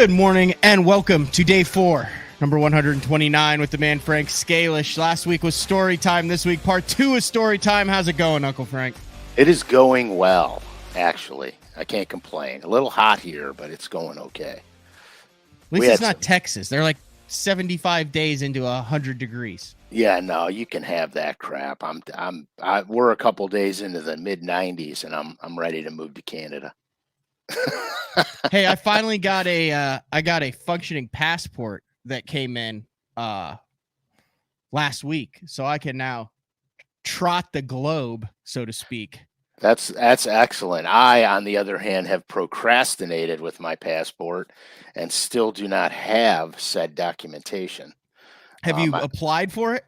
Good morning and welcome to day 4, number 129 with the man Frank Scalish. Last week was story time. This week, part 2 is story time. How's it going, Uncle Frank? It is going well, actually. I can't complain. A little hot here, but it's going okay. At least it's not Texas. They're like 75 days into 100 degrees. Yeah, no, you can have that crap. We're a couple days into the mid 90s, and I'm ready to move to Canada. Hey, I finally got a functioning passport that came in last week, so I can now trot the globe, so to speak. That's excellent. I, on the other hand, have procrastinated with my passport and still do not have said documentation. Have you applied for it?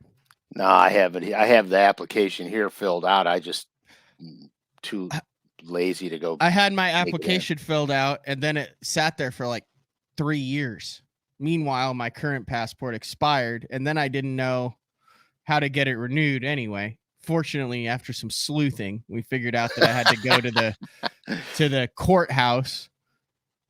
No, I haven't. I have the application here filled out. I just too lazy to go. I had my application filled out, and then it sat there for like 3 years. Meanwhile, my current passport expired, and then I didn't know how to get it renewed anyway. Fortunately, after some sleuthing, we figured out that I had to go to the courthouse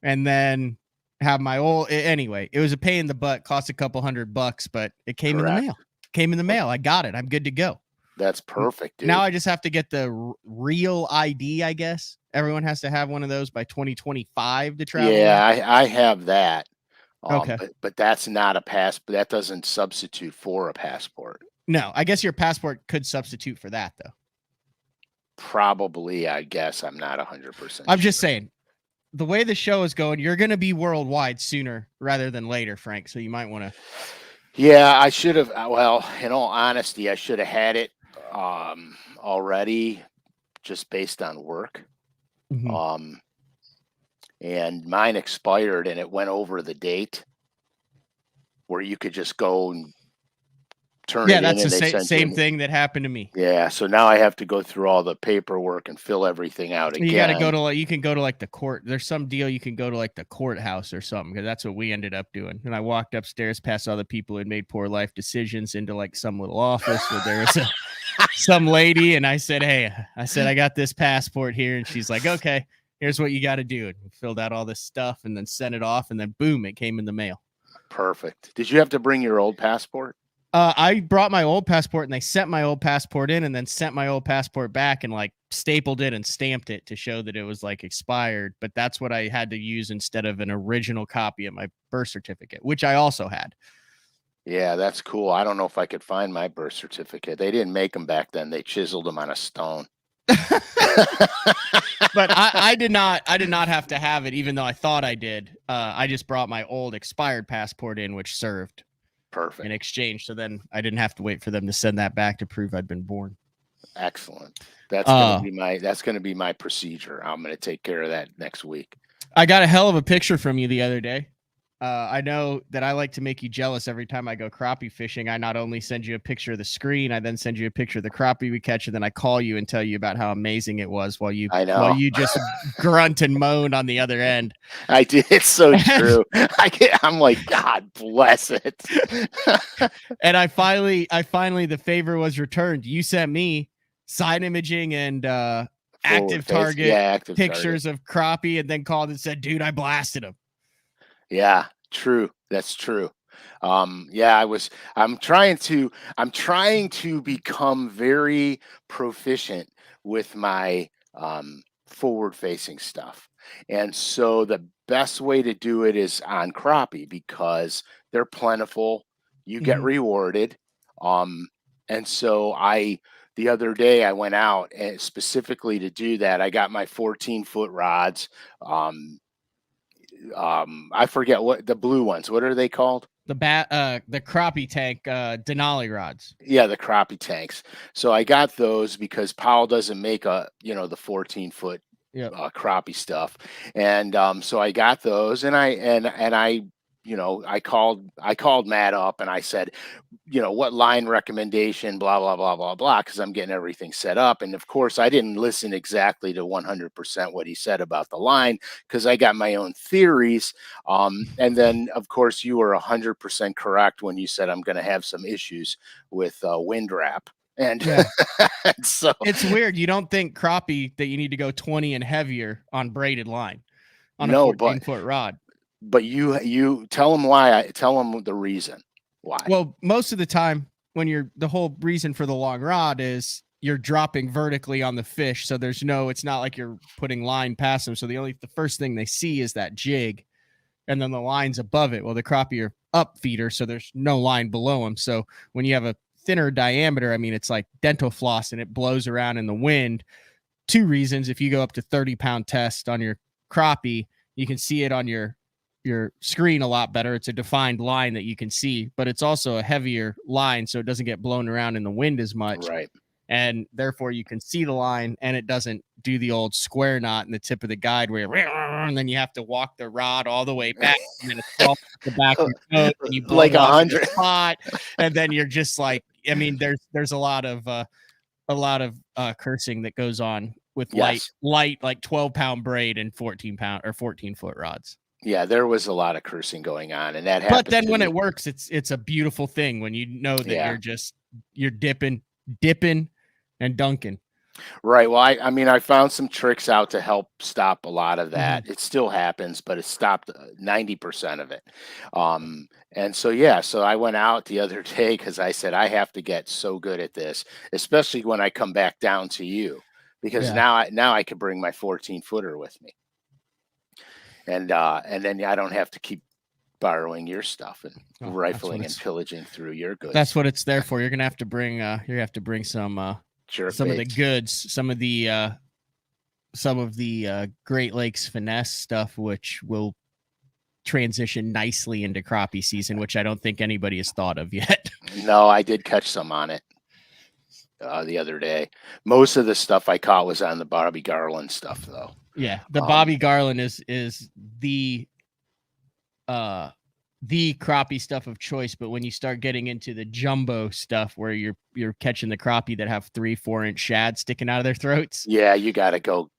and then have my old. Anyway, it was a pain in the butt, cost a couple $100, but it came in the mail. Came in the mail. I got it. I'm good to go. That's perfect, dude. Now I just have to get the real ID, I guess. Everyone has to have one of those by 2025 to travel. Yeah, I have that. Okay. But that's not a passport. That doesn't substitute for a passport. No, I guess your passport could substitute for that, though. Probably, I guess. I'm not 100%. I'm just saying, the way the show is going, you're going to be worldwide sooner rather than later, Frank. So you might want to. Yeah, I should have. Well, in all honesty, I should have had it already, just based on work. Mm-hmm. And mine expired, and it went over the date where you could just go and turn it in. Yeah, that's the same thing that happened to me. Yeah, so now I have to go through all the paperwork and fill everything out again. You got to go to you can go to like the court. There's some deal you can go to like the courthouse or something, because that's what we ended up doing. And I walked upstairs past all the people who had made poor life decisions into like some little office where there was some lady, and I said, "Hey, I got this passport here," and she's like, "Okay, here's what you got to do." And we filled out all this stuff and then sent it off, and then boom, it came in the mail. Perfect. Did you have to bring your old passport? I brought my old passport, and they sent my old passport in and then sent my old passport back and like stapled it and stamped it to show that it was like expired. But that's what I had to use instead of an original copy of my birth certificate, which I also had. Yeah, that's cool. I don't know if I could find my birth certificate. They didn't make them back then. They chiseled them on a stone. But I did not have to have it, even though I thought I did. I just brought my old expired passport in, which served. Perfect. In exchange, so then I didn't have to wait for them to send that back to prove I'd been born. Excellent. That's gonna be my procedure. I'm gonna take care of that next week. I got a hell of a picture from you the other day. I know that I like to make you jealous every time I go crappie fishing. I not only send you a picture of the screen, I then send you a picture of the crappie we catch, and then I call you and tell you about how amazing it was while you just grunt and moan on the other end. I did. It's so true. I'm like, God bless it. And I finally, the favor was returned. You sent me side imaging and active target pictures of crappie, and then called and said, "Dude, I blasted him." Yeah, true. That's true. I'm trying to become very proficient with my forward facing stuff. And so the best way to do it is on crappie, because they're plentiful. You get rewarded. And so the other day I went out and specifically to do that. I got my 14-foot rods. I forget what the blue ones. What are they called? The crappie tank Denali rods. Yeah, the crappie tanks. So I got those because Powell doesn't make the 14-foot crappie stuff, and so I got those, and I called Matt up and I said, what line recommendation, blah, blah, blah, blah, blah, because I'm getting everything set up. And of course, I didn't listen exactly to 100% what he said about the line, because I got my own theories. And then, of course, you were 100% correct when you said I'm going to have some issues with wind wrap. And so it's weird. You don't think crappie that you need to go 20 and heavier on braided line on a 14-foot rod. but you tell them why. Tell them the reason why. Well, most of the time when the whole reason for the long rod is you're dropping vertically on the fish. So it's not like you're putting line past them. So the first thing they see is that jig and then the line's above it. Well, the crappie are up feeder, so there's no line below them. So when you have a thinner diameter, I mean, it's like dental floss and it blows around in the wind. 2 reasons. If you go up to 30-pound test on your crappie, you can see it on your screen a lot better. It's a defined line that you can see, but it's also a heavier line, so it doesn't get blown around in the wind as much. Right. And therefore you can see the line, and it doesn't do the old square knot in the tip of the guide where and then you have to walk the rod all the way back and then it's all the back of your boat and you blow like 100 spot, and then you're just like, I mean, there's a lot of cursing that goes on with light like 12-pound braid and 14-pound or 14-foot rods. Yeah, there was a lot of cursing going on, and that happened. But then when it works, it's a beautiful thing when you know that you're dipping and dunking. Right. Well, I mean, I found some tricks out to help stop a lot of that. It still happens, but it stopped 90% of it. And so I went out the other day because I said I have to get so good at this, especially when I come back down to you, because now I can bring my 14-footer with me, and then I don't have to keep borrowing your stuff and rifling and pillaging through your goods. That's what it's there for. You're gonna have to bring some of the goods, some of the Great Lakes finesse stuff, which will transition nicely into crappie season, which I don't think anybody has thought of yet. No, I did catch some on it the other day. Most of the stuff I caught was on the Bobby Garland stuff, though. Yeah, the Bobby Garland is the crappie stuff of choice, but when you start getting into the jumbo stuff where you're catching the crappie that have 3-4 inch shad sticking out of their throats, you gotta go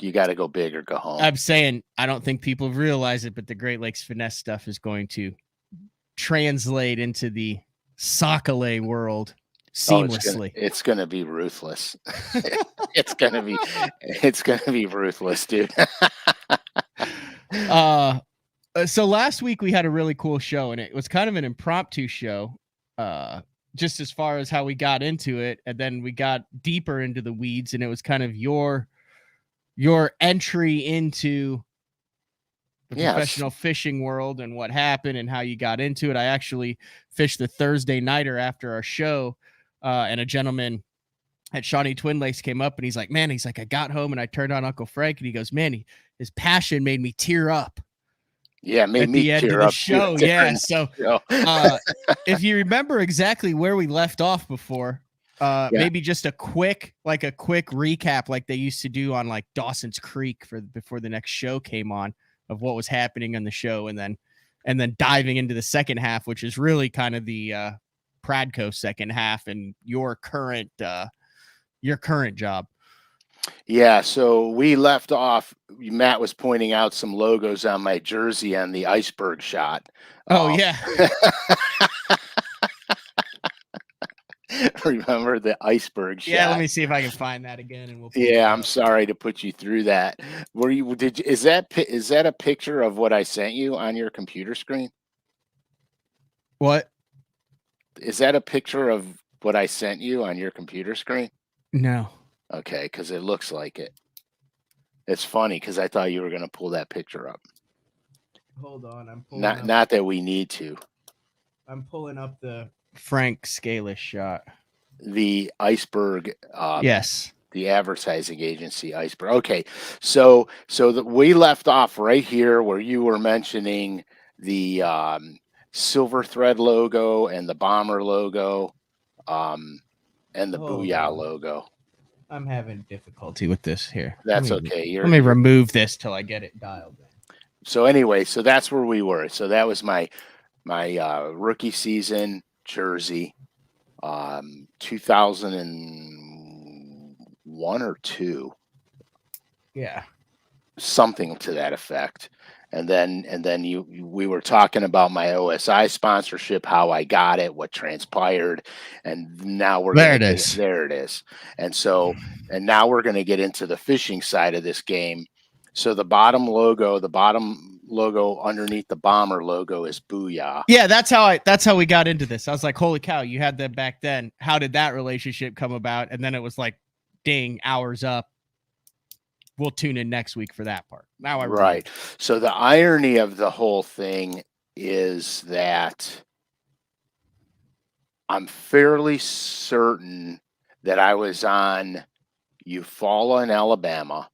big or go home. I'm saying, I don't think people realize it, but the Great Lakes finesse stuff is going to translate into the Sac-a-lay world seamlessly. It's gonna be ruthless. it's gonna be ruthless, dude. So last week we had a really cool show, and it was kind of an impromptu show, just as far as how we got into it. And then we got deeper into the weeds, and it was kind of your entry into the professional fishing world and what happened and how you got into it. I actually fished the Thursday nighter after our show, and a gentleman at Shawnee Twin Lakes came up, and he's like, I got home and I turned on Uncle Frank, and he goes, man, his passion made me tear up. Yeah, made me tear up. Show. Yeah. So if you remember exactly where we left off before, maybe just a quick recap like they used to do on like Dawson's Creek before the next show came on, of what was happening on the show, and then diving into the second half, which is really kind of the Pradco second half and your current job. Yeah, so we left off. Matt was pointing out some logos on my jersey on the iceberg shot. Oh, yeah. Remember the iceberg shot? Yeah, let me see if I can find that again. And I'm sorry to put you through that. Is that a picture of what I sent you on your computer screen? What? Is that a picture of what I sent you on your computer screen? No. Okay, because it looks like it. It's funny because I thought you were going to pull that picture up. Hold on, I'm pulling. Not that we need to. I'm pulling up the Frank Scalish shot. The iceberg. Yes. The advertising agency iceberg. Okay, so we left off right here where you were mentioning the Silver Thread logo and the Bomber logo, and the Booyah logo. I'm having difficulty with this here. That's okay. Let me remove this till I get it dialed in. So anyway, so that's where we were. So that was my rookie season jersey, 2001 or 2. Yeah. Something to that effect. And then we were talking about my OSI sponsorship, how I got it, what transpired, and now there it is. And now we're going to get into the fishing side of this game. So the bottom logo, the bottom logo underneath the bomber logo is Booyah. Yeah, that's how we got into this. I was like, holy cow, you had that back then. How did that relationship come about? And then it was like, ding, hours up. We'll tune in next week for that part. Now I remember. Right. So the irony of the whole thing is that I'm fairly certain that I was on Eufaula in Alabama,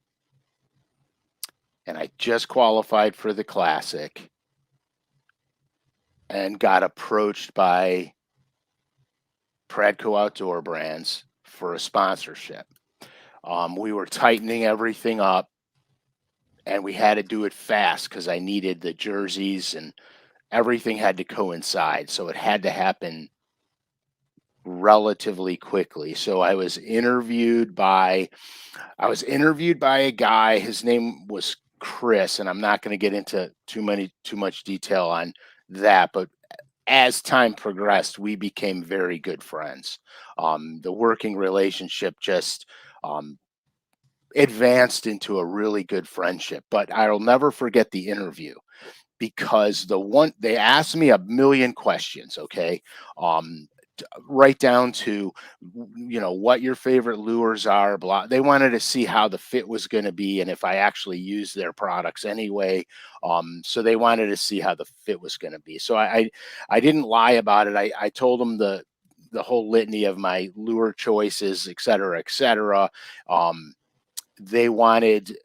and I just qualified for the Classic and got approached by Pradco Outdoor Brands for a sponsorship. We were tightening everything up, and we had to do it fast because I needed the jerseys and everything had to coincide. So it had to happen relatively quickly. So I was interviewed by a guy. His name was Chris, and I'm not going to get into too much detail on that, but as time progressed, we became very good friends. The working relationship just advanced into a really good friendship. But I'll never forget the interview because they asked me a million questions. Okay. Right down to, what your favorite lures are, blah. They wanted to see how the fit was going to be and if I actually used their products anyway. So they wanted to see how the fit was going to be. So I didn't lie about it. I told them the whole litany of my lure choices, et cetera, et cetera. They wanted,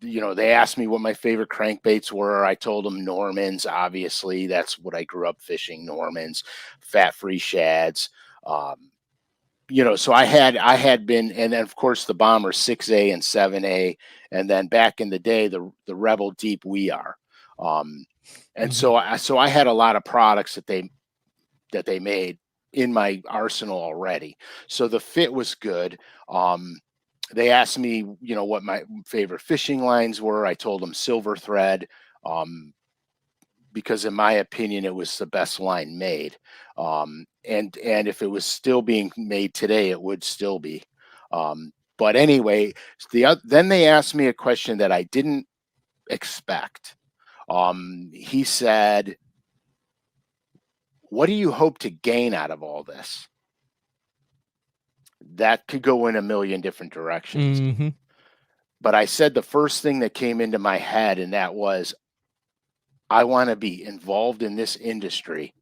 they asked me what my favorite crankbaits were. I told them Normans, obviously. That's what I grew up fishing, Normans, fat-free shads. So I had been, and then of course the Bomber 6A and 7A, and then back in the day, the Rebel Deep We Are. And so I had a lot of products that they made in my arsenal already. So the fit was good. They asked me, what my favorite fishing lines were. I told them Silver Thread, because in my opinion, it was the best line made. And if it was still being made today, it would still be. But anyway, then they asked me a question that I didn't expect. He said, "What do you hope to gain out of all this?" That could go in a million different directions. But I said the first thing that came into my head, and that was, I want to be involved in this industry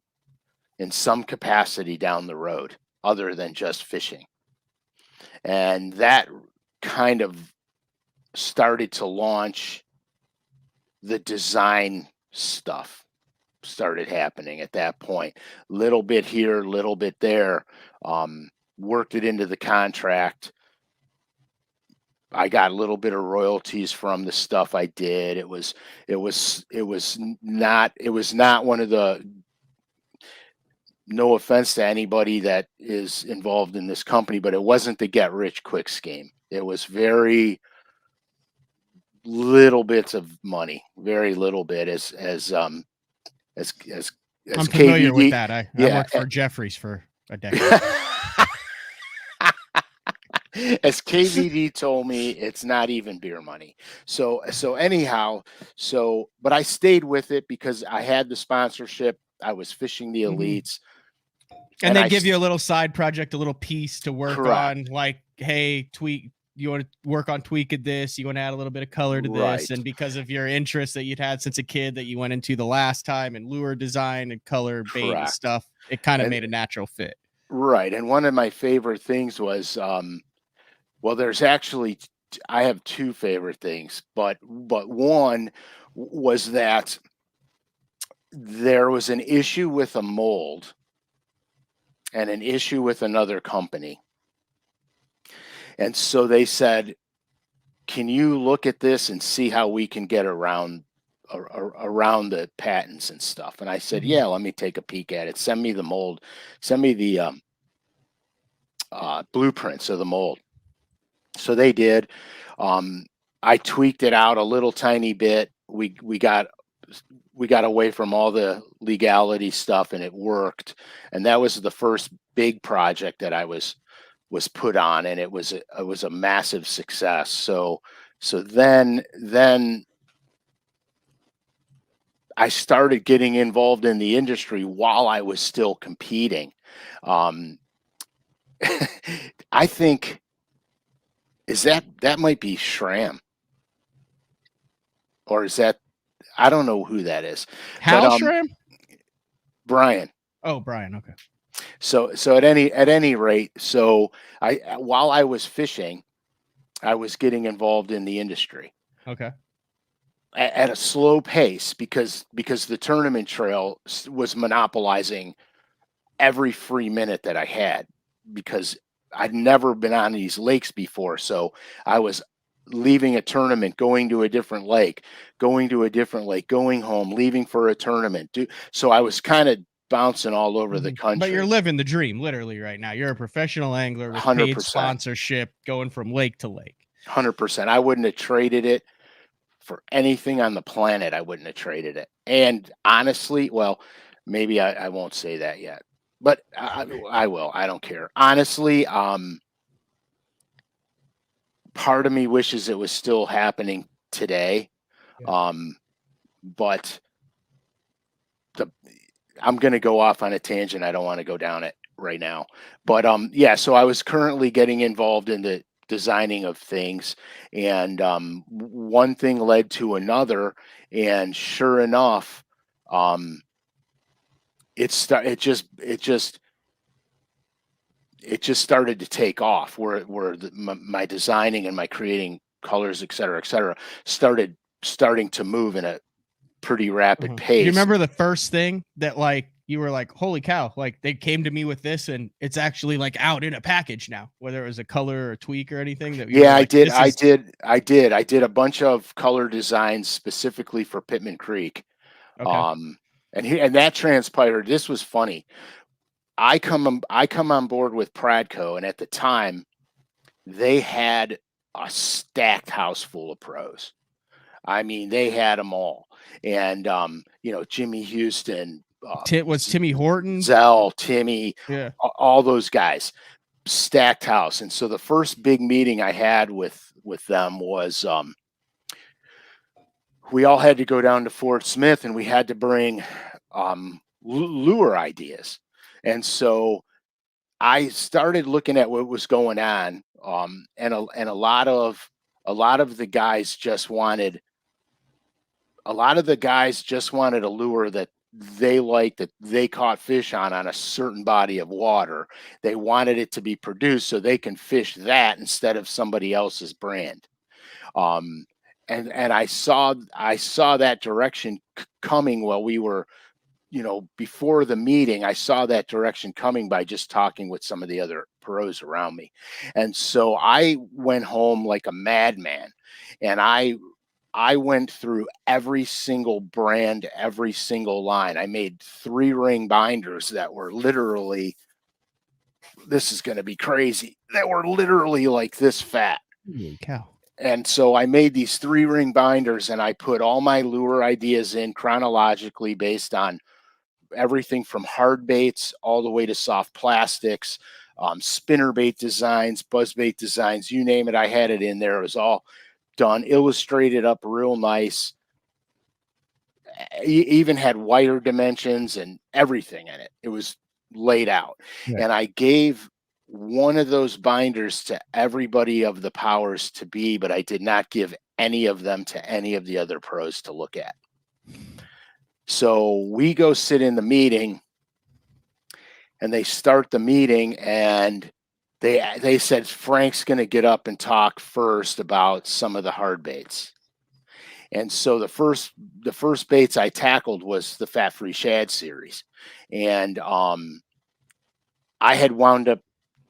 in some capacity down the road, other than just fishing. And that kind of started to launch the design stuff. Started happening at that point. Little bit here, little bit there. Worked it into the contract. I got a little bit of royalties from the stuff I did. It was not one of the, no offense to anybody that is involved in this company, but it wasn't the get rich quick scheme. It was very little bits of money, very little bit as I'm KVD, familiar with that. I worked for Jeffries for a decade. As KVD told me, it's not even beer money. So anyhow, but I stayed with it because I had the sponsorship. I was fishing the elites. And they give you a little side project, a little piece to work on, like, hey, you want to work on tweaking this, you want to add a little bit of color to this. And because of your interest that you'd had since a kid that you went into the last time, and lure design and color bait and stuff, it kind of made a natural fit. Right. And one of my favorite things was, there's actually, I have two favorite things, but one was that there was an issue with a mold and an issue with another company. And so they said, can you look at this and see how we can get around the patents and stuff? And I said, yeah, let me take a peek at it. Send me the mold. Send me the blueprints of the mold. So they did. I tweaked it out a little tiny bit. We got away from all the legality stuff, and it worked. And that was the first big project that I was put on, and it was a massive success. So then I started getting involved in the industry while I was still competing. I think that might be Shram, or is that, I don't know who that is. Hal Shram? Brian. Oh, Brian. Okay. So at any rate, so while I was fishing, I was getting involved in the industry. Okay. At a slow pace because the tournament trail was monopolizing every free minute that I had, because I'd never been on these lakes before. So I was leaving a tournament, going to a different lake, going to a different lake, going home, leaving for a tournament. So I was kind of bouncing all over the country. But you're living the dream literally right now. You're a professional angler with 100%. paid sponsorship, going from lake to lake. 100%. I wouldn't have traded it for anything on the planet. I wouldn't have traded it. And honestly, well, maybe I won't say that yet, but I will. I don't care. Honestly, part of me wishes it was still happening today. Yeah. But I'm going to go off on a tangent. I don't want to go down it right now. But yeah, so I was currently getting involved in the designing of things, and one thing led to another, and sure enough, it just started to take off, where my designing and my creating colors, et cetera, starting to move in a pretty rapid pace. Do you remember the first thing that like you were like, holy cow, like they came to me with this and it's actually like out in a package now, whether it was a color or a tweak or anything? That yeah, like, I did a bunch of color designs specifically for Pittman Creek. Okay. And that transpired. This was funny. I come on board with Pradco, and at the time they had a stacked house full of pros. I mean, they had them all. And, Jimmy Houston, was Timmy Horton, Zell, Timmy, yeah, all those guys, stacked house. And so the first big meeting I had with them was, we all had to go down to Fort Smith, and we had to bring lure ideas. And so I started looking at what was going on, and a lot of the guys just wanted. A lot of the guys just wanted a lure that they liked, that they caught fish on a certain body of water. They wanted it to be produced so they can fish that instead of somebody else's brand. And I saw that direction coming while we were, before the meeting. I saw that direction coming by just talking with some of the other pros around me. And so I went home like a madman, and I went through every single brand, every single line. I made 3-ring binders that were literally, this is going to be crazy, that were literally like this fat. Holy cow. And so I made these 3-ring binders, and I put all my lure ideas in chronologically based on everything from hard baits all the way to soft plastics, spinner bait designs, buzz bait designs, you name it. I had it in there. It was all done, illustrated up real nice. Even had wire dimensions and everything in it. It was laid out. Yeah. And I gave one of those binders to everybody of the powers to be, but I did not give any of them to any of the other pros to look at. So we go sit in the meeting, and they start the meeting, and they said Frank's going to get up and talk first about some of the hard baits. And so the first baits I tackled was the Fat Free Shad series. And I had wound up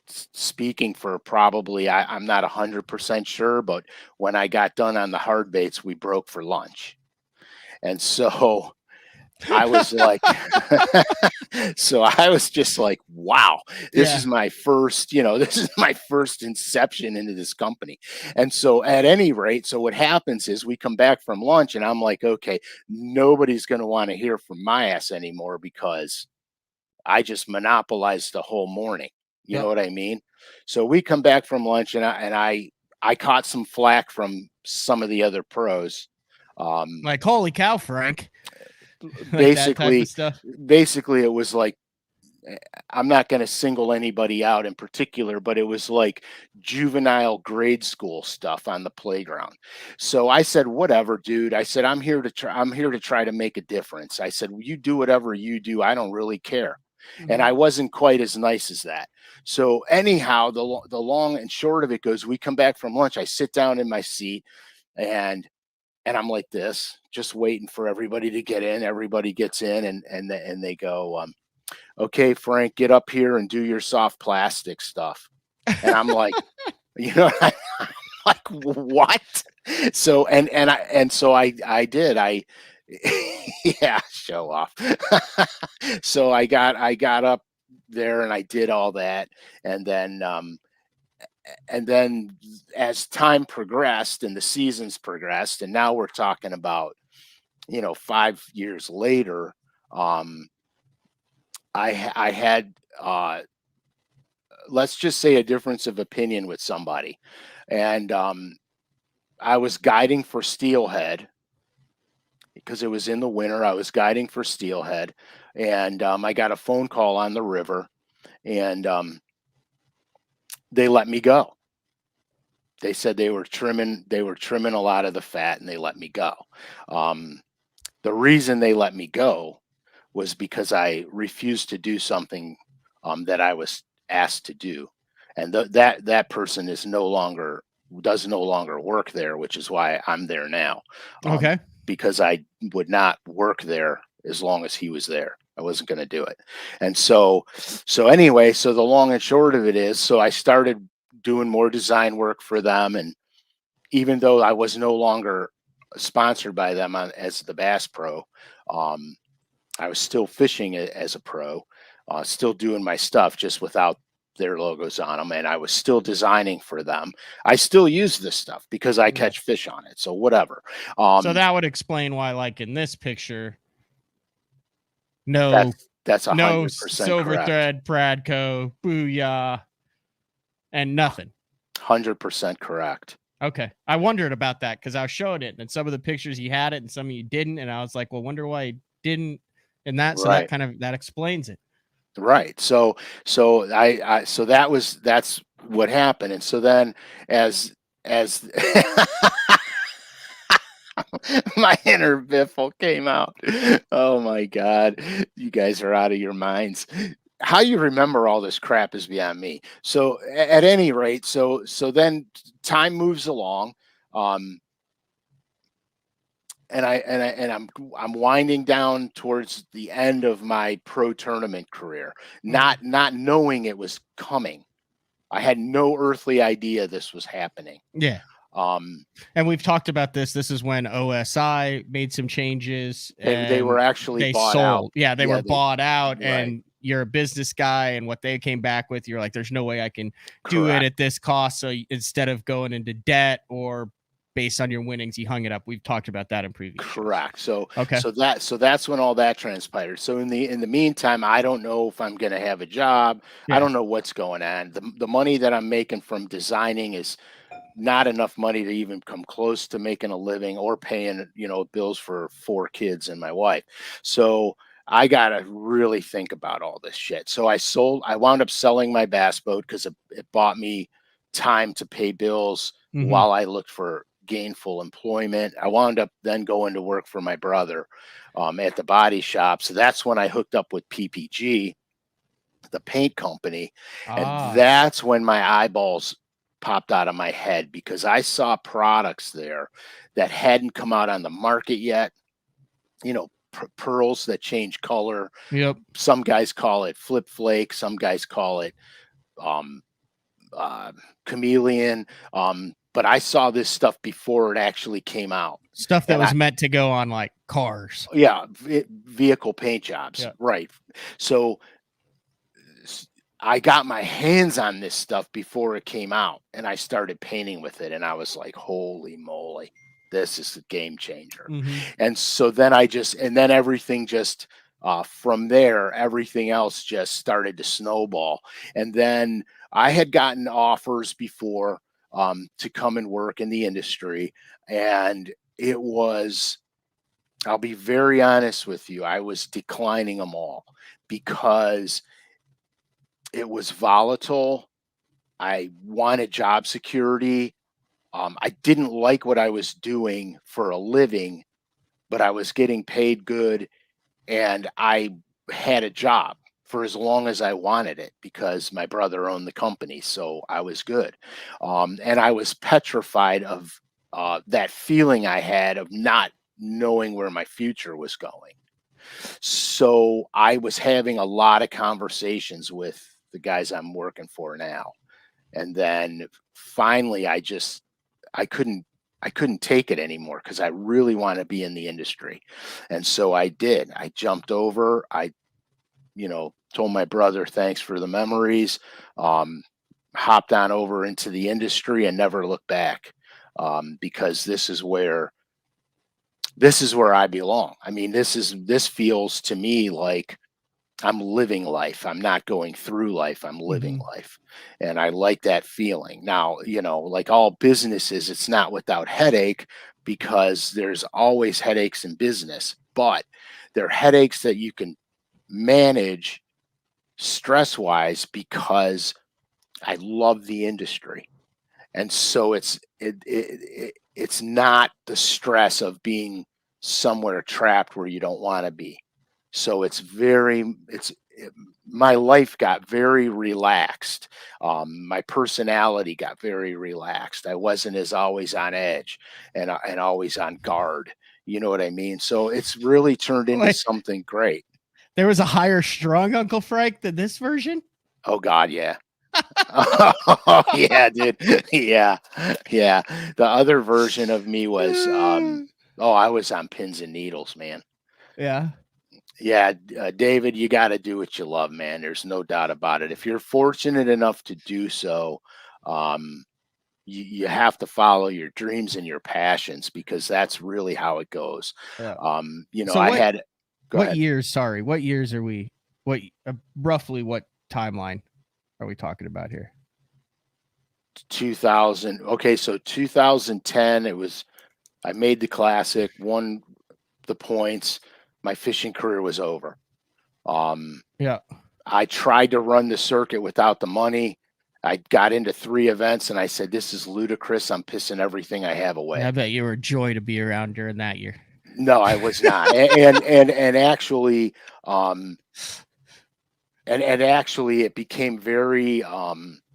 speaking for probably, I'm not 100% sure, but when I got done on the hard baits, we broke for lunch. And so I was like, so I was just like, wow, this is my first, this is my first inception into this company. And so at any rate, so what happens is we come back from lunch, and I'm like, okay, nobody's going to want to hear from my ass anymore because I just monopolized the whole morning. You know what I mean? So we come back from lunch, and I caught some flack from some of the other pros. Like, holy cow, Frank. Like that type of basically, stuff. basically it was like, I'm not going to single anybody out in particular, but it was like juvenile grade school stuff on the playground. So I said, whatever, dude. I said, I'm here to try to make a difference. I said, you do whatever you do. I don't really care. And I wasn't quite as nice as that. So anyhow, the long and short of it goes, we come back from lunch. I sit down in my seat and I'm like this, just waiting for everybody to get in. Everybody gets in and they go, okay, Frank, get up here and do your soft plastic stuff. And I'm like, you know, I'm like, what? So, I did, yeah, show off. So I got up there and I did all that. And then as time progressed and the seasons progressed, and now we're talking about, 5 years later, I had, let's just say, a difference of opinion with somebody. And I was guiding for steelhead because it was in the winter. I was guiding for steelhead, and I got a phone call on the river, and they let me go. They said they were trimming a lot of the fat, and they let me go. The reason they let me go was because I refused to do something that I was asked to do, and that person does no longer work there, which is why I'm there now. Okay. Because I would not work there as long as he was there. I wasn't going to do it. And so anyway, so the long and short of it is, so I started doing more design work for them, and even though I was no longer sponsored by them as the Bass Pro, I was still fishing as a pro, still doing my stuff just without their logos on them, and I was still designing for them. I still use this stuff because I catch fish on it, so whatever. So that would explain why, like in this picture, no that's 100% silver correct. thread, Pradco, booyah, and nothing. 100% correct. Okay. I wondered about that because I was showing it, and some of the pictures you had it and some of you didn't, and I was like, well, wonder why he didn't. And that, so that kind of, that explains it. Right. So that's what happened. And so then as my inner Biffle came out. Oh my God. You guys are out of your minds. How you remember all this crap is beyond me. So at any rate, so then time moves along. And I'm winding down towards the end of my pro tournament career, not knowing it was coming. I had no earthly idea this was happening. Yeah. And we've talked about this. This is when OSI made some changes, and they were actually bought out. Yeah, they were bought out, right. and you're a business guy, and what they came back with, you're like, there's no way I can do it at this cost. So instead of going into debt or based on your winnings, he hung it up. We've talked about that in previous Correct. shows. So okay. So that's when all that transpired. So in the meantime, I don't know if I'm going to have a job. Yeah. I don't know what's going on. The money that I'm making from designing is not enough money to even come close to making a living or paying, bills for 4 kids and my wife. So I got to really think about all this shit. So I wound up selling my bass boat because it bought me time to pay bills while I looked for gainful employment. I wound up then going to work for my brother at the body shop. So that's when I hooked up with PPG, the paint company. And that's when my eyeballs popped out of my head because I saw products there that hadn't come out on the market yet. Pearls that change color. Yep. Some guys call it flip flake. Some guys call it chameleon. But I saw this stuff before it actually came out. Stuff that was meant to go on like cars. Yeah, vehicle paint jobs. Yeah. Right. So I got my hands on this stuff before it came out, and I started painting with it, and I was like, holy moly, this is a game changer. And so then then everything just from there, everything else just started to snowball. And then I had gotten offers before to come and work in the industry, and it was I'll be very honest with you. I was declining them all because it was volatile. I wanted job security. I didn't like what I was doing for a living, but I was getting paid good, and I had a job for as long as I wanted it because my brother owned the company, so I was good. And I was petrified of that feeling I had of not knowing where my future was going. So I was having a lot of conversations with the guys I'm working for now. And then finally I couldn't I couldn't take it anymore because I really want to be in the industry. And so I did. I jumped over. I, told my brother thanks for the memories. Um, Hopped on over into the industry and never looked back. Because this is where I belong. I mean, this feels to me like I'm living life. I'm not going through life. I'm living Mm-hmm. life. And I like that feeling. Now, like all businesses, it's not without headache because there's always headaches in business, but they're headaches that you can manage stress wise because I love the industry. And so it's not the stress of being somewhere trapped where you don't want to be. So my life got very relaxed. My personality got very relaxed. I wasn't as always on edge and always on guard. You know what I mean? So it's really turned into Wait, something great. there was a higher strung Uncle Frank than this version? Oh God, yeah. Oh yeah, dude. Yeah. Yeah. The other version of me was I was on pins and needles, man. Yeah. Yeah, David, you got to do what you love, man. There's no doubt about it. If you're fortunate enough to do so, um, you have to follow your dreams and your passions because that's really how it goes. Yeah. So I had. Go what ahead. years, sorry, what years are we, roughly what timeline are we talking about here? 2000. Okay, so 2010. I made the classic, won the points. My fishing career was over. Yeah. I tried to run the circuit without the money. I got into 3 events and I said, this is ludicrous. I'm pissing everything I have away. I bet you were a joy to be around during that year. No, I was not. And actually, and actually it became very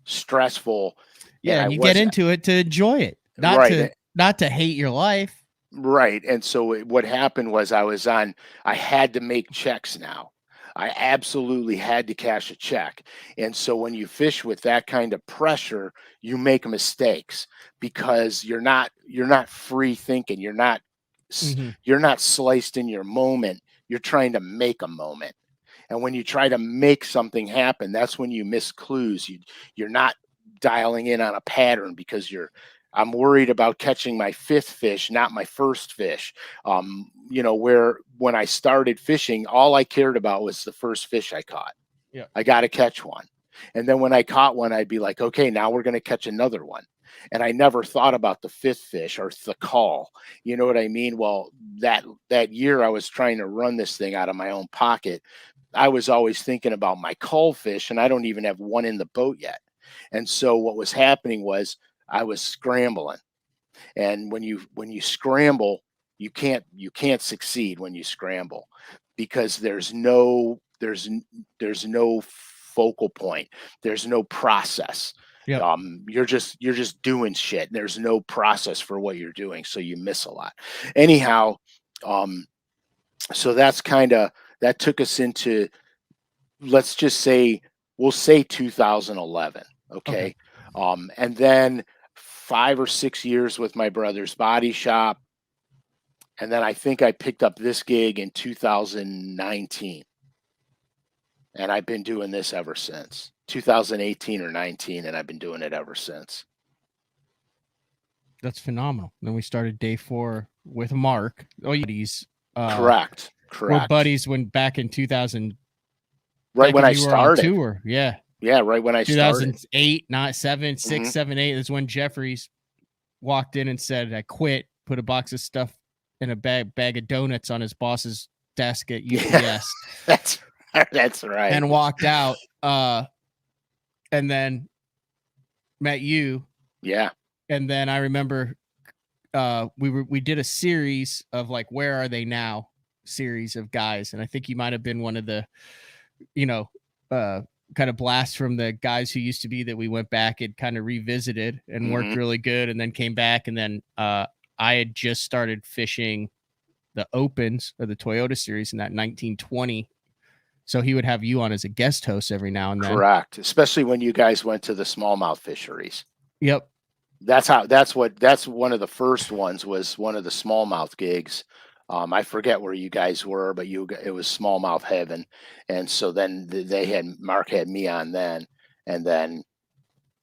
stressful. Yeah, I and you get wasn't into it to enjoy it, not right. to hate your life. Right. And so what happened was I had to make checks now. I absolutely had to cash a check. And so when you fish with that kind of pressure, you make mistakes because you're not free thinking. Mm-hmm. You're not sliced in your moment. You're trying to make a moment. And when you try to make something happen, that's when you miss clues. You're not dialing in on a pattern because I'm worried about catching my 5th fish, not my first fish. Where when I started fishing, all I cared about was the first fish I caught. Yeah. I got to catch one. And then when I caught one, I'd be like, okay, now we're going to catch another one. And I never thought about the 5th fish or the call. You know what I mean? Well, that year I was trying to run this thing out of my own pocket. I was always thinking about my cull fish, and I don't even have one in the boat yet. And so what was happening was I was scrambling. And when you scramble, you can't succeed when you scramble because there's no focal point. There's no process. Yep. You're just doing shit. There's no process for what you're doing, so you miss a lot. Anyhow, so that took us into, let's just say, we'll say 2011. Okay. And then 5 or 6 years with my brother's body shop. And then I think I picked up this gig in 2019. And I've been doing this ever since 2018 or 19. And I've been doing it ever since. That's phenomenal. Then we started day 4 with Mark. Oh, buddies. Correct. We're buddies when back in 2000. Right when I started. Tour. Yeah. Yeah, right when I started. 2008, not 7, 6, Mhm. 7, 8 is when Jeffries walked in and said, I quit, put a box of stuff and a bag of donuts on his boss's desk at UPS. That's right. And walked out. And then met you. Yeah. And then I remember we did a series of like Where Are They Now series of guys, and I think you might have been one of the, you know, kind of blast from the guys who used to be that we went back and kind of revisited and worked really good, and then came back. And then I had just started fishing the Opens of the Toyota series in that 1920. So he would have you on as a guest host every now and then. Correct. Especially when you guys went to the smallmouth fisheries. Yep. That's one of the first ones, was one of the smallmouth gigs. I forget where you guys were, but it was smallmouth heaven. And so then Mark had me on then, and then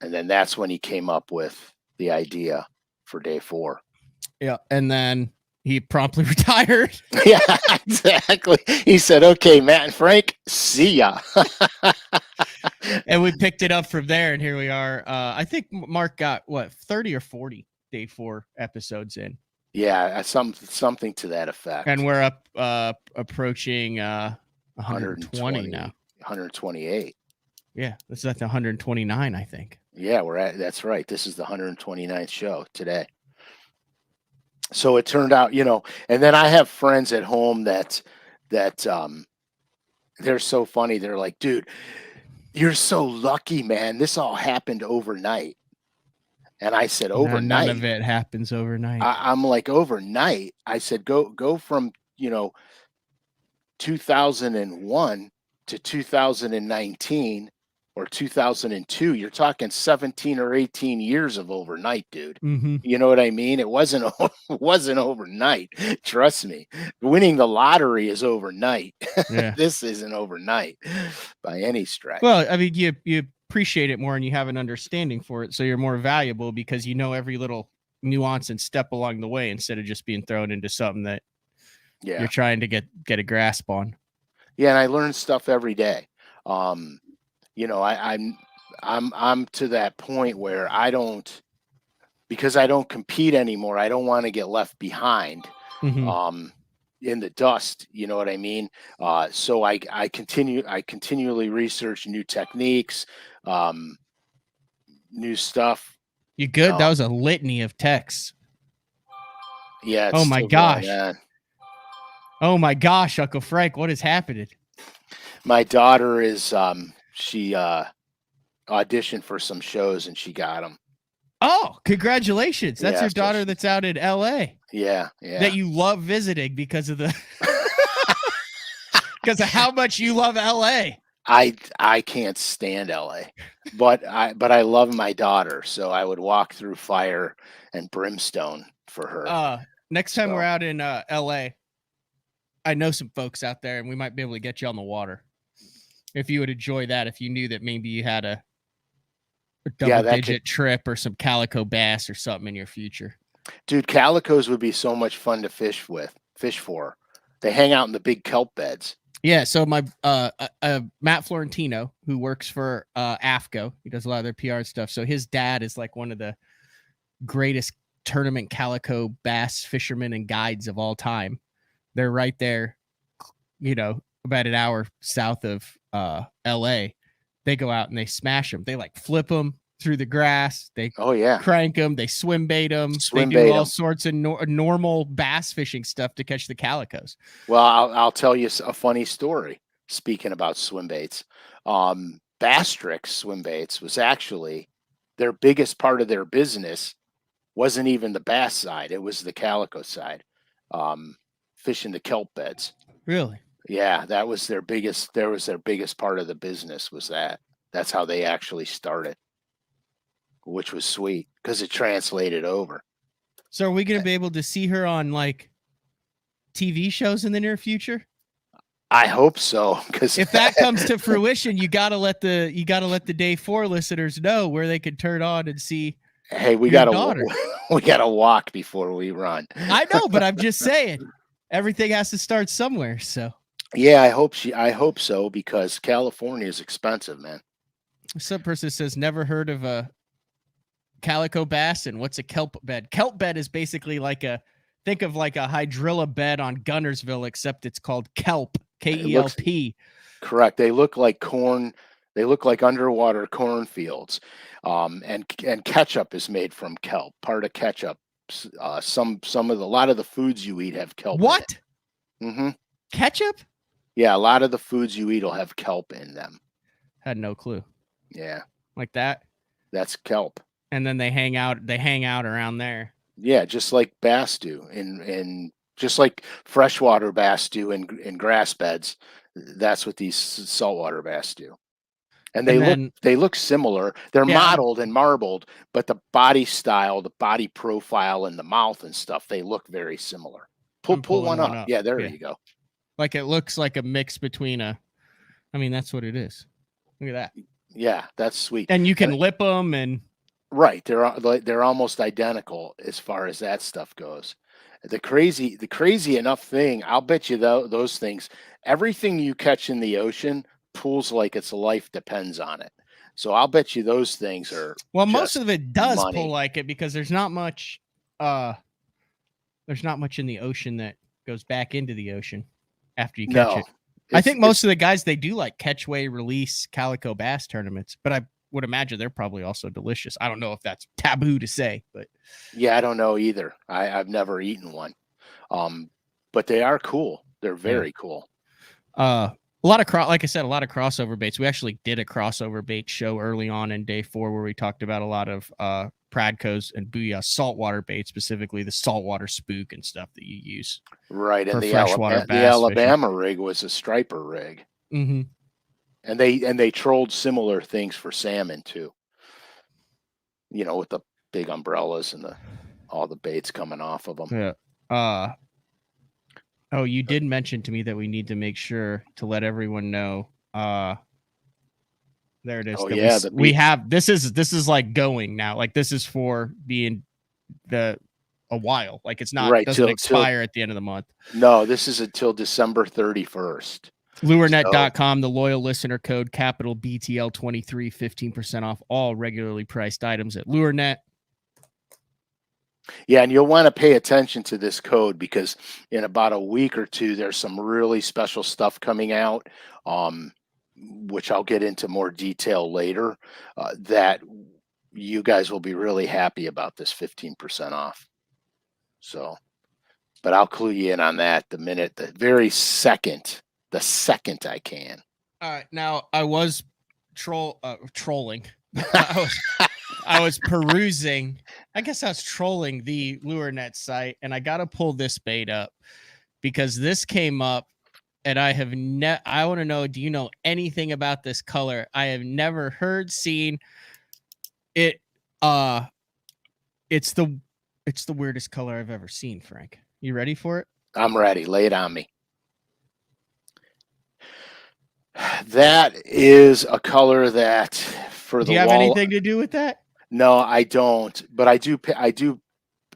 that's when he came up with the idea for day 4. Yeah. And then he promptly retired. Yeah, exactly. He said, "Okay, Matt and Frank, see ya." And we picked it up from there, and here we are. I think Mark got 30 or 40 day 4 episodes in. Yeah, something to that effect. And we're up approaching 120 now. 128. Yeah, this is at the 129, I think. Yeah, that's right. This is the 129th show today. So it turned out, and then I have friends at home that they're so funny. They're like, "Dude, you're so lucky, man. This all happened overnight." And I said, "Overnight? None of it happens overnight." I'm like, "Overnight?" I said, go from, 2001 to 2019 or 2002. You're talking 17 or 18 years of overnight, dude. Mm-hmm. You know what I mean? It wasn't overnight. Trust me. Winning the lottery is overnight. Yeah. This isn't overnight by any stretch. Well, I mean, you appreciate it more and you have an understanding for it, so you're more valuable because you know every little nuance and step along the way instead of just being thrown into something that you're trying to get a grasp on. Yeah, and I learn stuff every day. I'm to that point where because I don't compete anymore, I don't want to get left behind in the dust. You know what I mean? So I continually research new techniques, new stuff. You good? That was a litany of texts. Yeah. Oh my gosh. Oh my gosh, Uncle Frank, what is happening? My daughter is she auditioned for some shows and she got them. Oh, congratulations. That's your daughter that's out in LA. Yeah. That you love visiting because of how much you love LA. I can't stand LA. But I love my daughter, so I would walk through fire and brimstone for her. Next time we're out in LA, I know some folks out there and we might be able to get you on the water. If you would enjoy that, if you knew that maybe you had a double-digit trip or some calico bass or something in your future. Dude, calicos would be so much fun to fish for. They hang out in the big kelp beds. Yeah, so my Matt Florentino, who works for AFCO, he does a lot of their PR and stuff. So his dad is like one of the greatest tournament calico bass fishermen and guides of all time. They're right there, about an hour south of LA. They go out and they smash them. They like flip them through the grass. They crank them. They swim bait them. They do all sorts of normal bass fishing stuff to catch the calicos. Well, I'll tell you a funny story. Speaking about swim baits, Bastrix swim baits was actually their biggest part of their business. Wasn't even the bass side; it was the calico side, fishing the kelp beds. Really? Yeah, that was their biggest. There was their biggest part of the business was that. That's how they actually started, which was sweet because it translated over. So, are we going to be able to see her on like TV shows in the near future? I hope so. Because if that comes to fruition, you gotta let the day 4 listeners know where they can turn on and see. Hey, we gotta walk before we run. I know, but I'm just saying, everything has to start somewhere. So. Yeah, I hope so because California is expensive, man. Some person says never heard of a calico bass and what's a kelp bed? Kelp bed is basically like a think of like a hydrilla bed on Gunnersville, except it's called kelp, It looks Kelp. correct. They look like corn. They look like underwater cornfields. And ketchup is made from kelp. Part of ketchup. A lot of the foods you eat have kelp. What? Mm-hmm. Ketchup? Yeah, a lot of the foods you eat will have kelp in them. Had no clue. Yeah. Like that. That's kelp. And then they hang out around there. Yeah, just like bass do in just like freshwater bass do in grass beds. That's what these saltwater bass do. And they look similar. They're modeled and marbled, but the body style, the body profile, and the mouth and stuff, they look very similar. Pull one up. Yeah, there you go. Like it looks like a mix between that's what it is. Look at that. Yeah, that's sweet. And you can lip them and right. They're almost identical as far as that stuff goes. The crazy enough thing, I'll bet you those things, everything you catch in the ocean pulls like its life depends on it. So I'll bet you those things are most of it does money. pull like it because there's not much in the ocean that goes back into the ocean after you catch it. I think most of the guys, they do like catch, weigh, release calico bass tournaments, but I would imagine they're probably also delicious. I don't know if that's taboo to say, but yeah, I don't know either. I've never eaten one. But they are cool. They're very cool. A lot of crossover baits. We actually did a crossover bait show early on in day 4 where we talked about a lot of Pradcos and Booyah saltwater baits, specifically the saltwater spook and stuff that you use. Right, and the bass Alabama rig was a striper rig. Mm-hmm. And they trolled similar things for salmon too. You know, with the big umbrellas and all the baits coming off of them. Yeah. Oh, you did mention to me that we need to make sure to let everyone know. There it is. Oh, yeah, we have this is like going now. Like this is for being a while. Like it's not doesn't expire at the end of the month. No, this is until December 31st. Lurenet.com, the loyal listener code capital BTL23, 15% off all regularly priced items at Lurenet. Yeah, and you'll want to pay attention to this code because in about a week or two, there's some really special stuff coming out, which I'll get into more detail later, that you guys will be really happy about this 15% off. So, but I'll clue you in on that the second I can. All right. Now, I was trolling. I was perusing. I guess I was trolling the LureNet site, and I got to pull this bait up because this came up, and I want to know, do you know anything about this color? I have never seen it. It's the weirdest color I've ever seen, Frank. You ready for it? I'm ready. Lay it on me. That is a color that for do you have anything to do with that? No, I don't. But I do.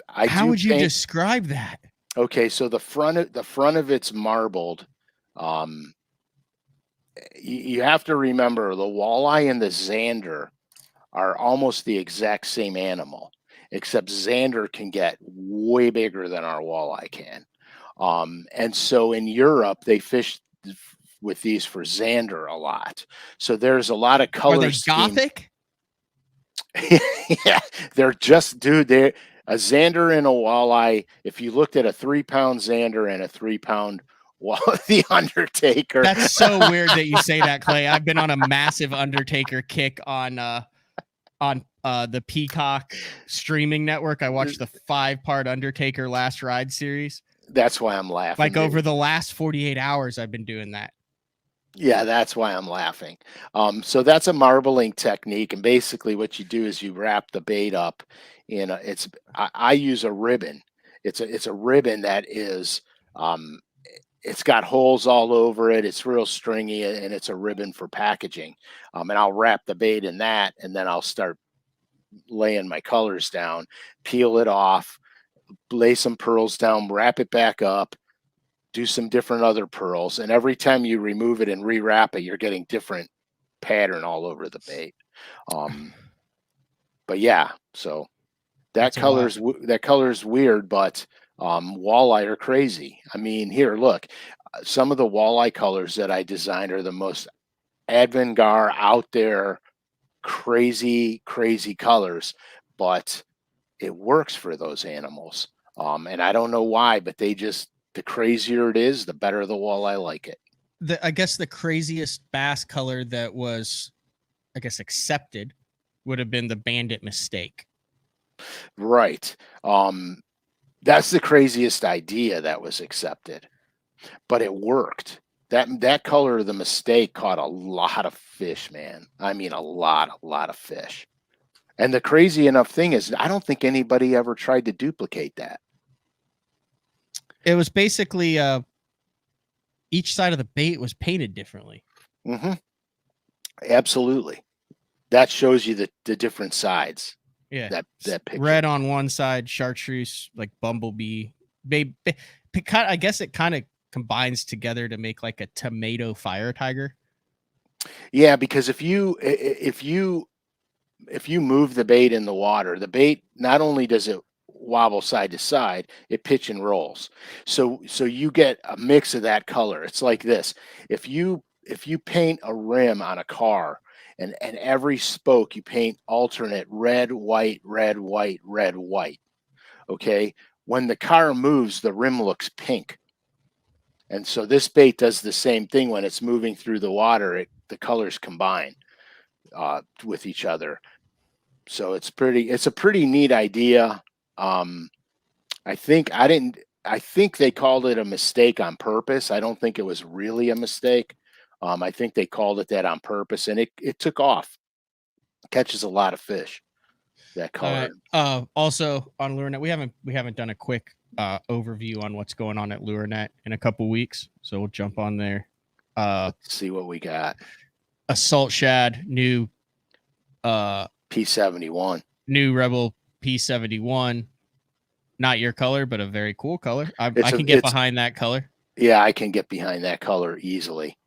How would you describe that? Okay, so the front of it's marbled. You have to remember the walleye and the zander are almost the exact same animal, except zander can get way bigger than our walleye can. And so in Europe, they fish with these for zander a lot. So there's a lot of color. Are they gothic? Yeah, they're just, dude, they're a zander and a walleye. If you looked at a 3-pound zander and a 3-pound the Undertaker. That's so weird that you say that, Clay. I've been on a massive Undertaker kick on the Peacock streaming network. I watched the 5-part Undertaker Last Ride series. That's why I'm laughing. Like over the last 48 hours, I've been doing that. Yeah, that's why I'm laughing. So that's a marbling technique, and basically what you do is you wrap the bait up in I use a ribbon. It's a ribbon that is it's got holes all over it. It's real stringy, and it's a ribbon for packaging. And I'll wrap the bait in that, and then I'll start laying my colors down, peel it off, lay some pearls down, wrap it back up, do some different other pearls. And every time you remove it and rewrap it, you're getting different pattern all over the bait. But yeah, so that color's weird, but Walleye are crazy. I mean, here, look, some of the walleye colors that I designed are the most avant-garde, out there, crazy, crazy colors, but it works for those animals. And I don't know why, but the crazier it is, the better the walleye like it. I guess the craziest bass color that was, I guess, accepted would have been the bandit mistake. Right. That's the craziest idea that was accepted, but it worked. That color of the mistake caught a lot of fish, man. I mean, a lot of fish. And the crazy enough thing is, I don't think anybody ever tried to duplicate that. It was basically each side of the bait was painted differently. Mm-hmm. Absolutely. That shows you the different sides. Yeah. That picture. Red on one side, chartreuse, like bumblebee. I guess it kind of combines together to make like a tomato fire tiger. Yeah, because if you move the bait in the water, the bait not only does it wobble side to side, it pitch and rolls. So you get a mix of that color. It's like this. If you paint a rim on a car and every spoke you paint alternate red, white, red, white, red, white. Okay? When the car moves, the rim looks pink. And so this bait does the same thing when it's moving through the water. The colors combine with each other. So it's a pretty neat idea. I think they called it a mistake on purpose. I don't think it was really a mistake. I think they called it that on purpose, and it took off. It catches a lot of fish. That color. Also on LureNet, we haven't done a quick overview on what's going on at LureNet in a couple weeks, so we'll jump on there. Let's see what we got. A salt shad, new P71, new Rebel P71. Not your color, but a very cool color. I can get behind that color. Yeah, I can get behind that color easily.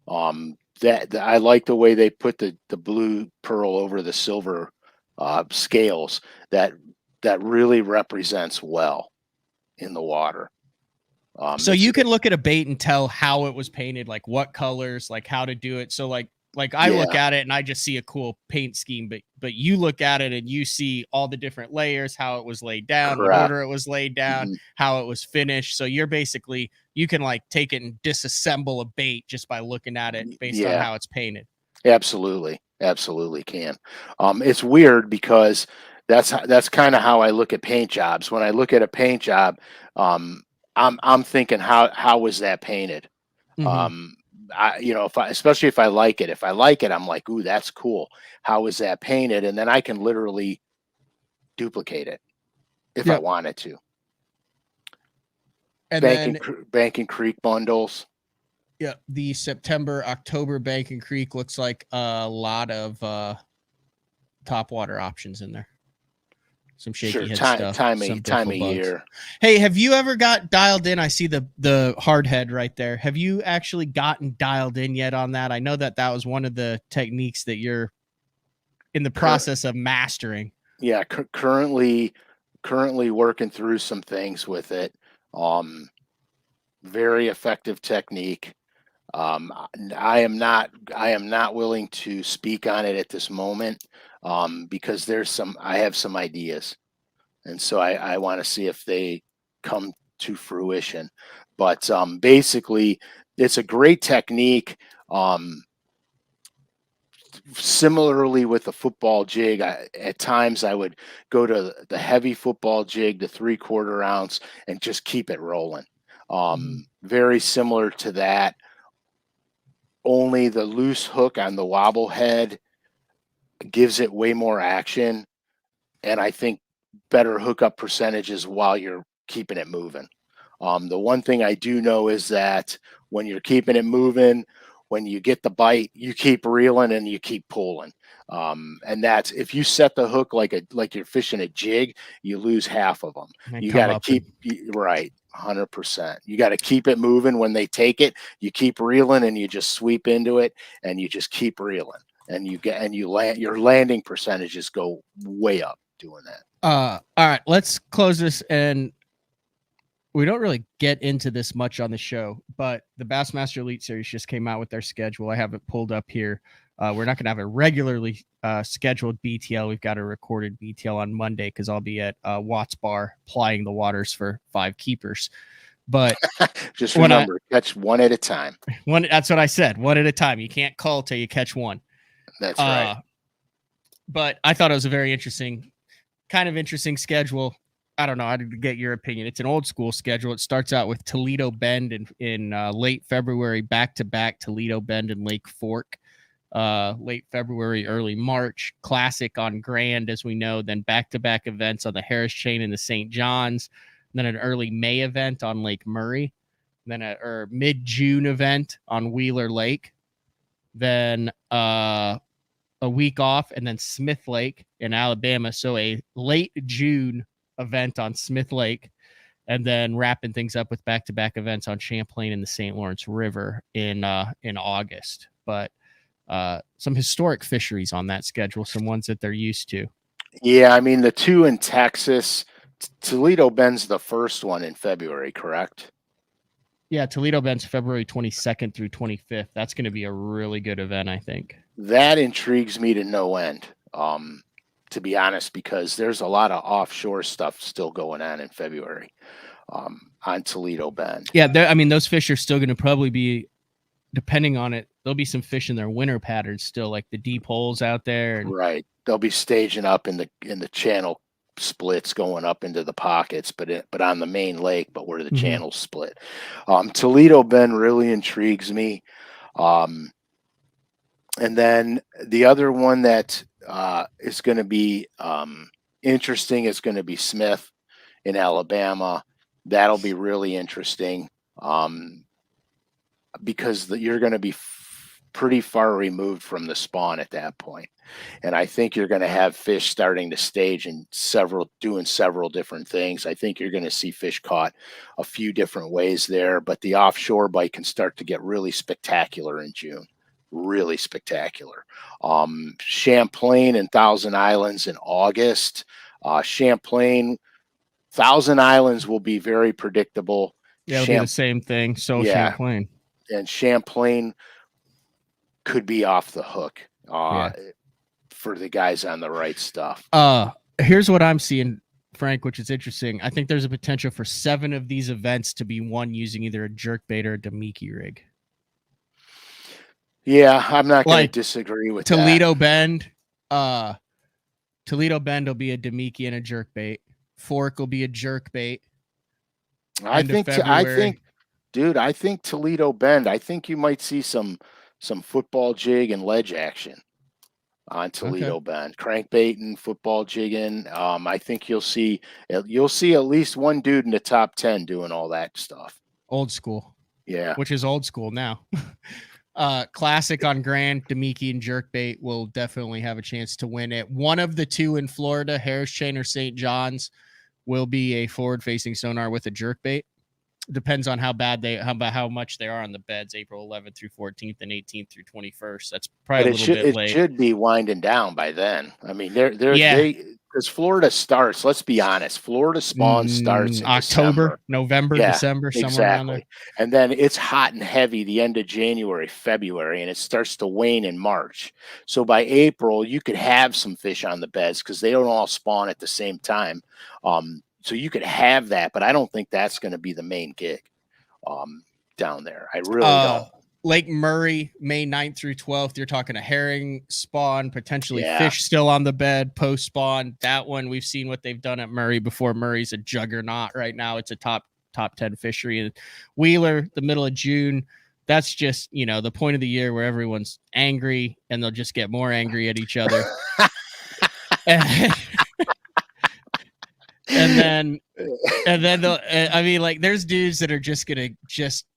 That I like the way they put the blue pearl over the silver scales. That really represents well in the water. So you can look at a bait and tell how it was painted, like what colors, like how to do it. So like I look at it and I just see a cool paint scheme, but you look at it and you see all the different layers, how it was laid down, what order it was laid down, how it was finished. So you can like take it and disassemble a bait just by looking at it based on how it's painted. Absolutely can. It's weird because that's kind of how I look at paint jobs. When I look at a paint job, I'm thinking how was that painted? Especially if I like it, I'm like, ooh, that's cool. How is that painted? And then I can literally duplicate it if I wanted to. And Bank & Creek bundles. Yeah, the September-October Bank & Creek looks like a lot of top water options in there. Some shaky head stuff. Time of year. Hey, have you ever got dialed in? I see the hard head right there. Have you actually gotten dialed in yet on that? I know that was one of the techniques that you're in the process of mastering. Yeah, currently working through some things with it. Very effective technique. I am not willing to speak on it at this moment because I have some ideas, and so I want to see if they come to fruition. But basically, it's a great technique. Similarly with the football jig, at times I would go to the heavy football jig, the 3/4 ounce, and just keep it rolling. Very similar to that. Only the loose hook on the wobble head gives it way more action, and I think better hookup percentages while you're keeping it moving. The one thing I do know is that when you're keeping it moving, when you get the bite, you keep reeling and you keep pulling. And that's if you set the hook like you're fishing a jig, you lose half of them. You got to keep right. 100%. You got to keep it moving. When they take it, you keep reeling and you just sweep into it and you just keep reeling and your landing percentages go way up doing that. All right, let's close this and we don't really get into this much on the show, but the Bassmaster Elite Series just came out with their schedule. I have it pulled up here. We're not going to have a regularly scheduled BTL. We've got a recorded BTL on Monday because I'll be at Watts Bar plying the waters for 5 keepers. But just remember, catch one at a time. That's what I said. One at a time. You can't call till you catch one. That's right. But I thought it was a very interesting schedule. I don't know. I didn't get your opinion. It's an old school schedule. It starts out with Toledo Bend in late February, back-to-back Toledo Bend and Lake Fork. Late February, early March. Classic on Grand, as we know. Then back-to-back events on the Harris Chain and the St. John's. Then an early May event on Lake Murray. Then a mid-June event on Wheeler Lake. Then a week off, and then Smith Lake in Alabama. So a late June event on Smith Lake, and then wrapping things up with back-to-back events on Champlain and the St. Lawrence River in August. But some historic fisheries on that schedule, some ones that they're used to. Yeah, I mean, the 2 in Texas, Toledo Bend's the first one in February, correct? Yeah, Toledo Bend's February 22nd through 25th. That's going to be a really good event, I think. That intrigues me to no end, to be honest, because there's a lot of offshore stuff still going on in February on Toledo Bend. Yeah, I mean, those fish are still going to probably be, depending on it, there'll be some fish in their winter patterns still, like the deep holes out there. And... Right. They'll be staging up in the channel splits going up into the pockets, but on the main lake, but where the channels split. Toledo Bend really intrigues me. And then the other one that is going to be interesting is going to be Smith in Alabama. That'll be really interesting because you're going to be pretty far removed from the spawn at that point. And I think you're going to have fish starting to stage and doing several different things. I think you're going to see fish caught a few different ways there, but the offshore bite can start to get really spectacular in June. Really spectacular. Champlain and Thousand Islands in August. Champlain, Thousand Islands will be very predictable. Yeah, it'll be the same thing. So yeah. Champlain. And Champlain could be off the hook for the guys on the right stuff. Here's what I'm seeing, Frank, which is interesting. I think there's a potential for 7 of these events to be won using either a jerkbait or a Damiki rig. Yeah, I'm not going to disagree with Toledo Bend. Toledo Bend will be a Damiki and a jerkbait. Fork will be a jerkbait. I think, Toledo Bend, I think you might see some football jig and ledge action on Toledo Bend. Crankbaiting, football jigging. I think you'll see at least one dude in the top 10 doing all that stuff. Old school. Yeah. Which is old school now. Classic on Grand, Damiki and jerkbait will definitely have a chance to win it. One of the 2 in Florida, Harris Chain or St. John's, will be a forward-facing sonar with a jerkbait. Depends on how much they are on the beds, April 11th through 14th and 18th through 21st. That's probably a little bit late. It should be winding down by then. I mean, because Florida starts, let's be honest, Florida spawn starts in October, December. November, December, somewhere around there. And then it's hot and heavy the end of January, February, and it starts to wane in March. So by April, you could have some fish on the beds because they don't all spawn at the same time. So you could have that, but I don't think that's going to be the main gig down there. I really don't. Lake Murray, May 9th through 12th. You're talking a herring spawn, potentially fish still on the bed, post spawn. That one, we've seen what they've done at Murray before. Murray's a juggernaut right now. It's a top 10 fishery. And Wheeler, the middle of June, that's just, the point of the year where everyone's angry and they'll just get more angry at each other. And then there's dudes that are just gonna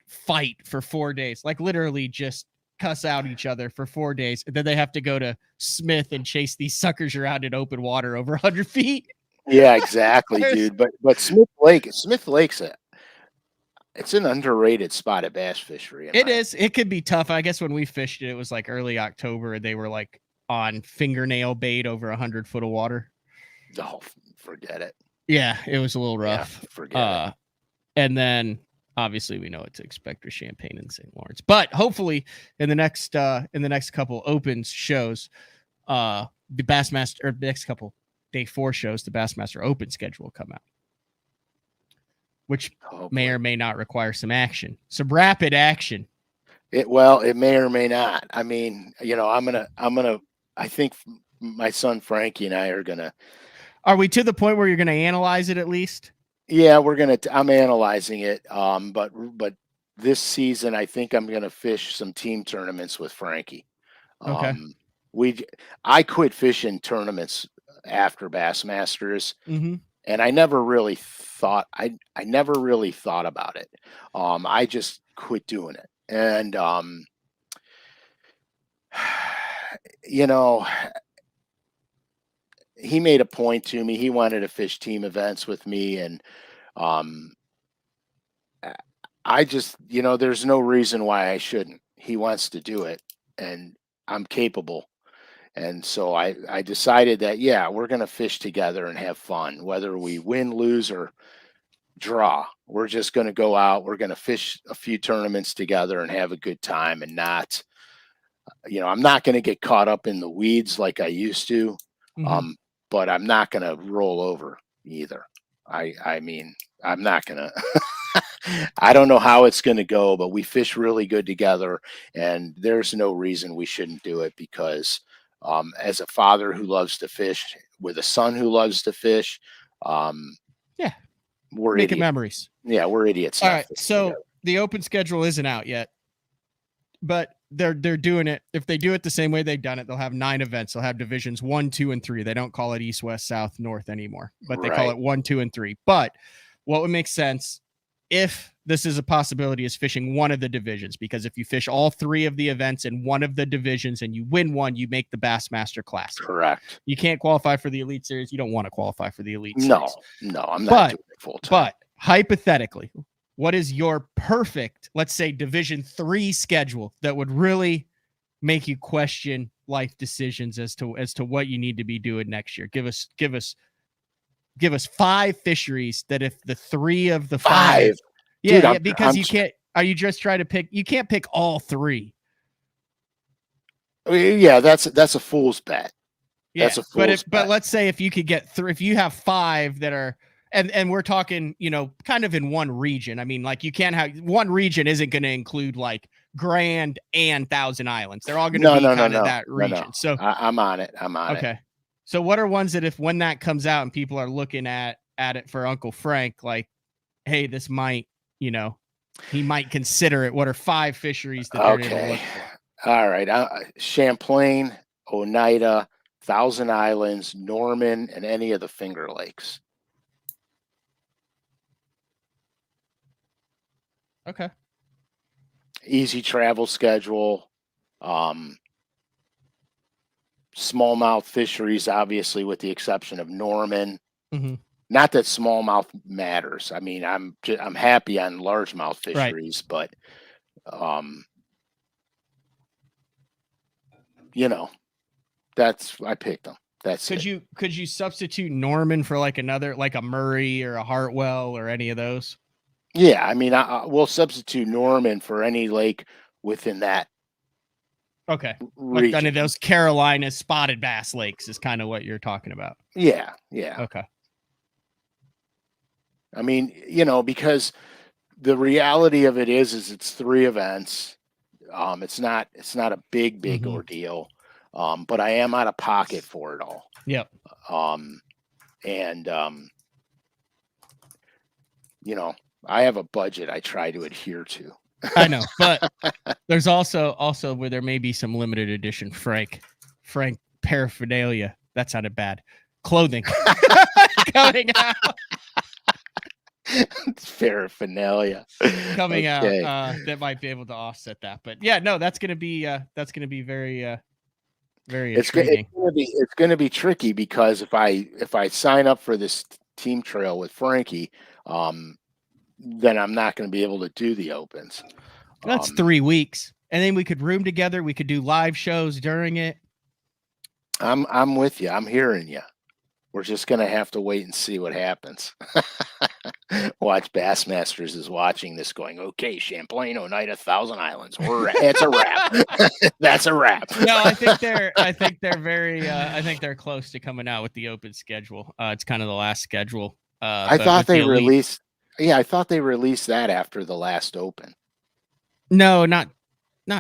fight for 4 days, like literally just cuss out each other for 4 days, and then they have to go to Smith and chase these suckers around in open water over 100 feet. Yeah, exactly, dude. But Smith Lake's it's an underrated spotted bass fishery. It is. It could be tough. I guess when we fished it, it was like early October, and they were like on fingernail bait over 100 foot of water. Oh, forget it. Yeah, it was a little rough. Yeah, forget it. And then obviously we know what to expect with Champaign and St. Lawrence. But hopefully in the next couple Opens shows, the Bassmaster, or the next couple day 4 shows, the Bassmaster Open schedule will come out, which may or may not require some action, some rapid action. It may or may not. I mean, I think my son Frankie and I are gonna. Are we to the point where you're gonna analyze it at least? Yeah, I'm analyzing it. But this season, I think I'm gonna fish some team tournaments with Frankie. Okay. I quit fishing tournaments after Bassmasters, and I never really thought I never really thought about it. I just quit doing it, and he made a point to me. He wanted to fish team events with me, and I just, there's no reason why I shouldn't. He wants to do it, and I'm capable. And so I decided that, yeah, we're going to fish together and have fun, whether we win, lose, or draw. We're just going to go out. We're going to fish a few tournaments together and have a good time, and not, I'm not going to get caught up in the weeds like I used to. But I'm not going to roll over either. I mean, I'm not going to. I don't know how it's going to go, but we fish really good together, and there's no reason we shouldn't do it, because as a father who loves to fish with a son who loves to fish, yeah, we're making memories. Yeah, we're idiots. All right, so the Open schedule isn't out yet, but they're doing it. If they do it the same way they've done it, they'll have 9 events. They'll have divisions 1, 2, and 3. They don't call it East, West, South, North anymore, but they call it 1, 2, and 3. But what would make sense, if this is a possibility, is fishing one of the divisions, because if you fish all 3 of the events in one of the divisions and you win one, you make the Bassmaster Classics. Correct. You can't qualify for the Elite Series. You don't want to qualify for the Elite Series. No, I'm not doing it full time. But hypothetically, what is your perfect, let's say, Division 3 schedule that would really make you question life decisions as to what you need to be doing next year? Give us 5 fisheries that, if the 3 of the 5, Dude, because you can't. Are you just trying to pick? You can't pick all 3. Yeah, that's a fool's bet. Yeah, but let's say if you could get 3, if you have 5 that are. And we're talking, kind of in one region. I mean, like, you can't have one region isn't going to include like Grand and Thousand Islands. They're all going to be kind of that region. No. So I'm on it. Okay. So what are ones that, when that comes out and people are looking at it for Uncle Frank, like, hey, this might, he might consider it. What are 5 fisheries that they're going to look for? All right. Champlain, Oneida, Thousand Islands, Norman, and any of the Finger Lakes. Okay. Easy travel schedule. Smallmouth fisheries, obviously, with the exception of Norman. Not that smallmouth matters. I mean, I'm happy on largemouth fisheries, but I picked them. Could you substitute Norman for like another, like a Murray or a Hartwell or any of those? Yeah, I mean, we'll substitute Norman for any lake within that. Okay. Like none of those Carolina spotted bass lakes is kind of what you're talking about. Yeah. Okay. I mean, because the reality of it is it's 3 events. It's not a big ordeal. But I am out of pocket for it all. Yep. I have a budget I try to adhere to. I know, but there's also where there may be some limited edition Frank paraphernalia. That sounded bad. Clothing coming out. Paraphernalia coming out that might be able to offset that. But yeah, no, that's gonna be very intriguing. It's gonna be tricky, because if I sign up for this team trail with Frankie, then I'm not going to be able to do the Opens. That's 3 weeks, and then we could room together. We could do live shows during it. I'm with you. I'm hearing you. We're just going to have to wait and see what happens. Watch Bassmasters is watching this going, okay, Champlain, Oneida, 1,000 Islands. It's a wrap. That's a wrap. No, I think they're very I think they're close to coming out with the open schedule. It's kind of the last schedule. I thought they released that after the last open. No, not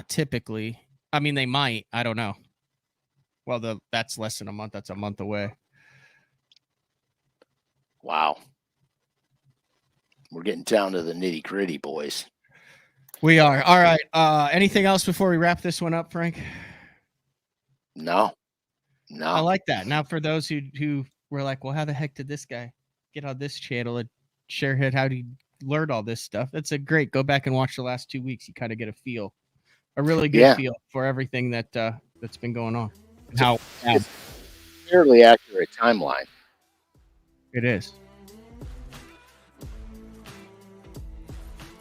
typically. I mean, they might. I don't know. Well, that's less than a month. That's a month away. Wow. We're getting down to the nitty gritty, boys. We are. All right. Anything else before we wrap this one up, Frank? No. I like that. Now, for those who were like, well, how the heck did this guy get on this channel and share how he learned all this stuff? That's a great. Go back and watch the last 2 weeks. You kind of get a really good feel for everything that's been going on. And how it's a fairly accurate timeline. It is.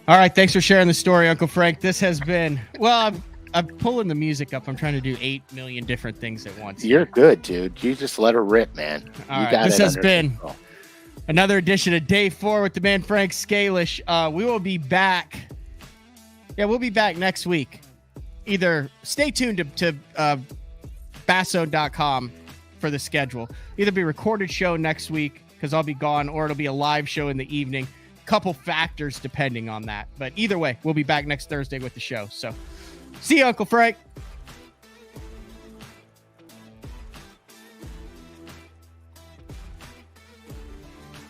All right. Thanks for sharing the story, Uncle Frank. This has been, well, I'm pulling the music up. I'm trying to do 8 million different things at once. You're good, dude. You just let her rip, man. All right. This has been another edition of Day 4 with the man Frank Scalish. We will be back. Yeah, we'll be back next week. Either stay tuned to basszone.com for the schedule. Either be a recorded show next week because I'll be gone, or it'll be a live show in the evening. Couple factors depending on that. But either way, we'll be back next Thursday with the show. So see you, Uncle Frank.